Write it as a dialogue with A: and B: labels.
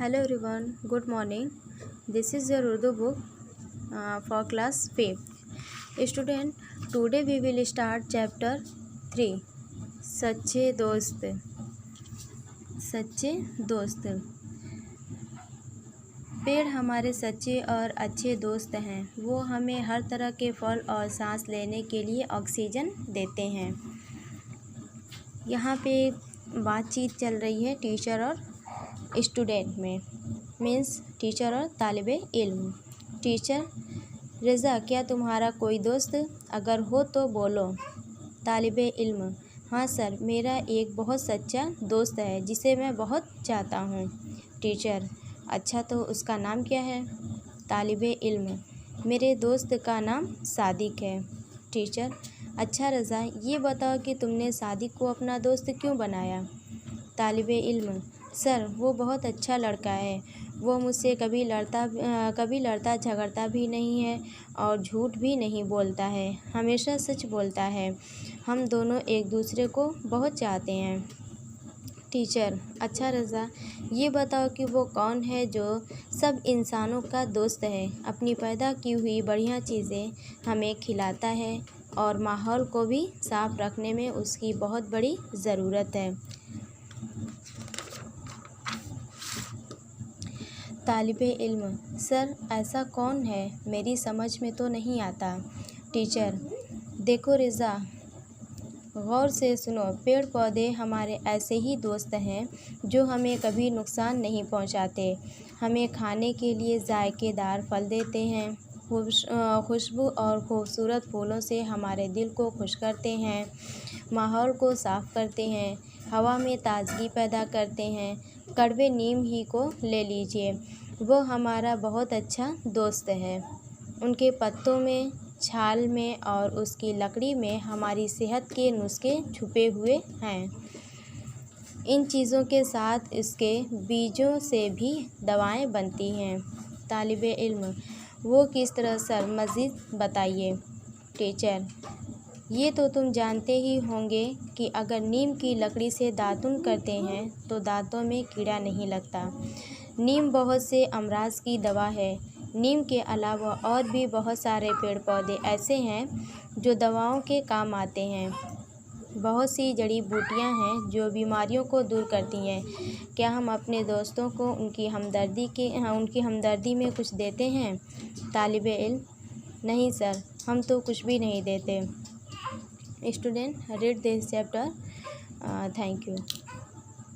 A: Hello everyone, good morning. This is your Urdu book for class 5th. Student, today we will start chapter 3. सच्चे दोस्त. सच्चे दोस्त. पेड़ हमारे सच्चे और अच्छे दोस्त हैं। वो हमें हर तरह के फल और सांस लेने के लिए ऑक्सीजन देते हैं। यहाँ पे बातचीत चल रही है टीचर और स्टूडेंट में, मीन्स टीचर और तालिबे इल्म। टीचर: रज़ा, क्या तुम्हारा कोई दोस्त? अगर हो तो बोलो। तालिबे इल्म: हाँ सर, मेरा एक बहुत सच्चा दोस्त है जिसे मैं बहुत चाहता हूँ। टीचर: अच्छा, तो उसका नाम क्या है? तालिबे इल्म: मेरे दोस्त का नाम सादिक है। टीचर: अच्छा रज़ा, ये बताओ कि तुमने सादिक को अपना दोस्त क्यों बनाया? तालिबे इल्म: सर, वो बहुत अच्छा लड़का है। वो मुझसे कभी लड़ता झगड़ता भी नहीं है और झूठ भी नहीं बोलता है, हमेशा सच बोलता है। हम दोनों एक दूसरे को बहुत चाहते हैं। टीचर: अच्छा रज़ा, ये बताओ कि वो कौन है जो सब इंसानों का दोस्त है, अपनी पैदा की हुई बढ़िया चीज़ें हमें खिलाता है और माहौल को भी साफ़ रखने में उसकी बहुत बड़ी ज़रूरत है। तालिबे इल्म: सर, ऐसा कौन है? मेरी समझ में तो नहीं आता। टीचर: देखो रज़ा, गौर से सुनो। पेड़ पौधे हमारे ऐसे ही दोस्त हैं जो हमें कभी नुकसान नहीं पहुंचाते। हमें खाने के लिए जायकेदार फल देते हैं, खुशबू और खूबसूरत फूलों से हमारे दिल को खुश करते हैं, माहौल को साफ़ करते हैं, हवा में ताजगी पैदा करते हैं। कड़वे नीम ही को ले लीजिए, वो हमारा बहुत अच्छा दोस्त है। उनके पत्तों में, छाल में और उसकी लकड़ी में हमारी सेहत के नुस्खे छुपे हुए हैं। इन चीज़ों के साथ इसके बीजों से भी दवाएं बनती हैं। तालिबे इल्म: वो किस तरह सर, मज़ीद बताइए। टीचर: ये तो तुम जानते ही होंगे कि अगर नीम की लकड़ी से दातुन करते हैं तो दांतों में कीड़ा नहीं लगता। नीम बहुत से अमराज की दवा है। नीम के अलावा और भी बहुत सारे पेड़ पौधे ऐसे हैं जो दवाओं के काम आते हैं। बहुत सी जड़ी बूटियां हैं जो बीमारियों को दूर करती हैं। क्या हम अपने दोस्तों को उनकी हमदर्दी में कुछ देते हैं? तालिबे इल्म: नहीं सर, हम तो कुछ भी नहीं देते। Student, read this chapter. Thank you.